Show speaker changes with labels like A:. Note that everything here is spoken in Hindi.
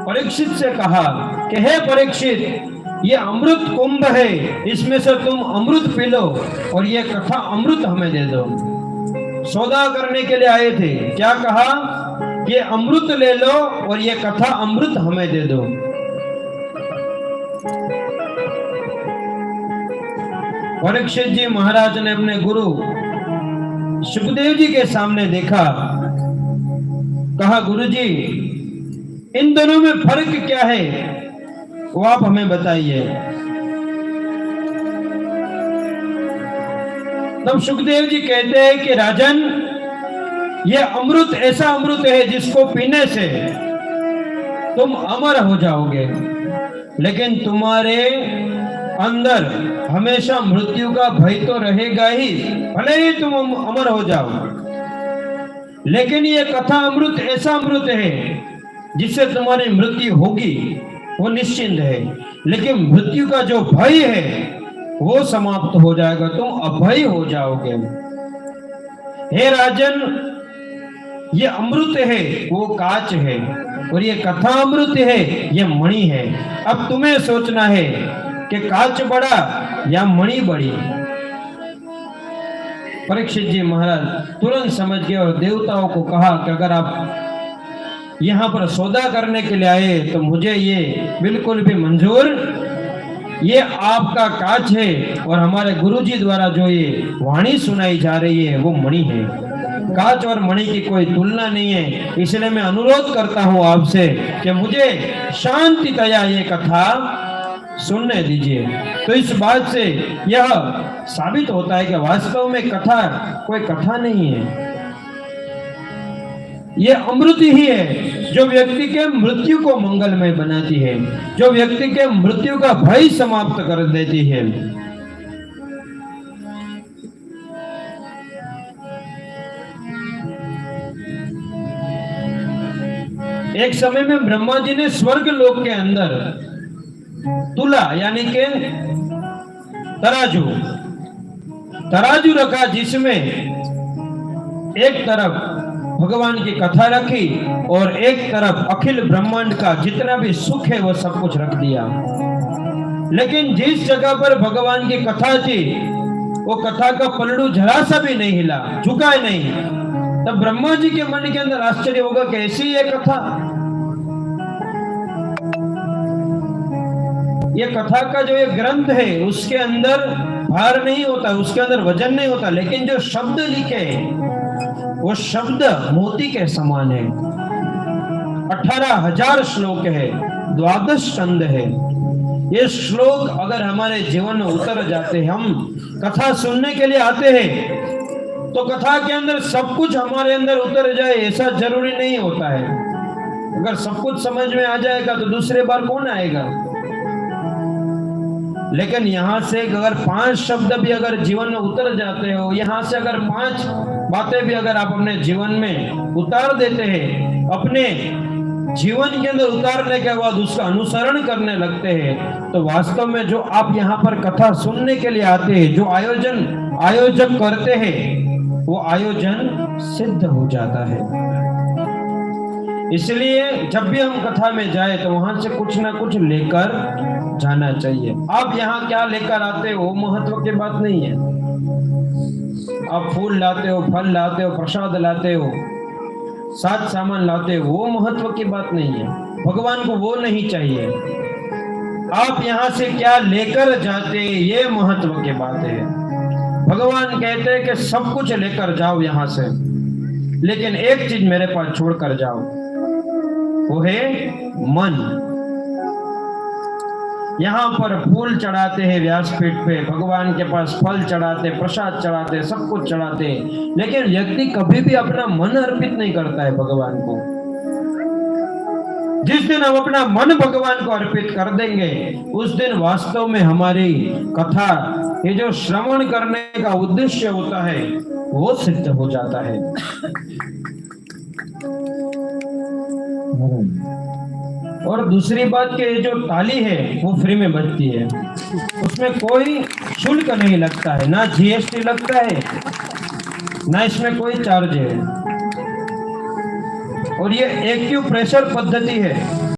A: परीक्षित से कहा कि हे परीक्षित, ये अमृत कुंभ है, इसमें से तुम अमृत पी लो और ये कथा अमृत हमें दे दो। सौदा करने के लिए आए थे, क्या कहा? ये अमृत ले लो और ये कथा अमृत हमें दे दो। परीक्षित जी महाराज ने अपने गुरु सुखदेव जी के सामने देखा, कहा गुरु जी, इन दोनों में फर्क क्या है, वो आप हमें बताइए। तब सुखदेव जी कहते हैं कि राजन, ये अमृत ऐसा अमृत है जिसको पीने से तुम अमर हो जाओगे, लेकिन तुम्हारे अंदर हमेशा मृत्यु का भय तो रहेगा ही, भले ही तुम अमर हो जाओ। लेकिन ये कथा अमृत ऐसा अमृत है जिससे तुम्हारी मृत्यु होगी, वो निश्चिंत है, लेकिन मृत्यु का जो भय है वो समाप्त हो जाएगा, तुम अभय हो जाओगे। हे राजन, ये अमृत है, वो कांच है, और ये कथा अमृत है, ये मणि है। अब तुम्हें सोचना है कि कांच बड़ा या मणि बड़ी। परीक्षित जी महाराज तुरंत समझ गए और देवताओं को कहा कि अगर आप यहाँ पर सौदा करने के लिए आए तो मुझे ये बिल्कुल भी मंजूर, ये आपका कांच है और हमारे गुरुजी द्वारा जो ये वाणी सुनाई जा रही है वो मणि है। कांच और मणि की कोई तुलना नहीं है, इसलिए मैं अनुरोध करता हूँ आपसे कि मुझे शांतितया ये कथा सुनने दीजिए। तो इस बात से यह साबित होता है कि वास्तव में कथा कोई कथा नहीं है, ये अमृत ही है जो व्यक्ति के मृत्यु को मंगलमय बनाती है, जो व्यक्ति के मृत्यु का भय समाप्त कर देती है। एक समय में ब्रह्मा जी ने स्वर्ग लोक के अंदर तुला यानी के तराजू रखा, जिसमें एक तरफ भगवान की कथा रखी और एक तरफ अखिल ब्रह्मांड का जितना भी सुख है वो सब कुछ रख दिया। लेकिन जिस जगह पर भगवान की कथा थी वो कथा का पलड़ू जरा सा भी नहीं हिला, झुका नहीं। तब ब्रह्मा जी के मन के अंदर आश्चर्य होगा, कैसी ये कथा, ये कथा का जो ये ग्रंथ है उसके अंदर भार नहीं होता, उसके अंदर वजन नहीं होता, लेकिन जो शब्द लिखे वो शब्द मोती के समान है। 18,000 श्लोक है, 12 स्कंद है। ये श्लोक अगर हमारे जीवन में उतर जाते हैं, हम कथा सुनने के लिए आते हैं तो कथा के अंदर सब कुछ हमारे अंदर उतर जाए ऐसा जरूरी नहीं होता है। अगर सब कुछ समझ में आ जाएगा तो दूसरे बार कौन आएगा। लेकिन यहाँ से अगर 5 शब्द भी अगर जीवन में उतर जाते हो, यहाँ से अगर 5 बातें भी अगर आप अपने जीवन में उतार देते हैं, अपने जीवन के अंदर उतारने के बाद उसका अनुसरण करने लगते हैं, तो वास्तव में जो आप यहाँ पर कथा सुनने के लिए आते हैं, जो आयोजक करते हैं, वो आयोजन सिद्ध हो जाता है। इसलिए जब भी हम कथा में जाए तो वहां से कुछ ना कुछ लेकर जाना चाहिए। आप यहाँ क्या लेकर आते हो महत्व की बात नहीं है। आप फूल लाते हो, फल लाते हो, प्रसाद लाते हो, साथ सामान लाते हो, वो महत्व की बात नहीं है। भगवान को वो नहीं चाहिए। आप यहाँ से क्या लेकर जाते ये महत्व की बात है। भगवान कहते हैं कि सब कुछ लेकर जाओ यहाँ से, लेकिन एक चीज मेरे पास छोड़कर जाओ, वो है मन। यहाँ पर फूल चढ़ाते हैं व्यासपीठ पे, भगवान के पास फल चढ़ाते, प्रसाद चढ़ाते, सब कुछ चढ़ाते, लेकिन व्यक्ति कभी भी अपना मन अर्पित नहीं करता है भगवान को। जिस दिन हम अपना मन भगवान को अर्पित कर देंगे उस दिन वास्तव में हमारी कथा, ये जो श्रवण करने का उद्देश्य होता है वो सिद्ध हो जाता है। और दूसरी बात कि जो ताली है वो फ्री में बजती है, उसमें कोई शुल्क नहीं लगता है, ना जीएसटी लगता है, ना इसमें कोई चार्ज है। और ये एक्यूप्रेशर पद्धति है।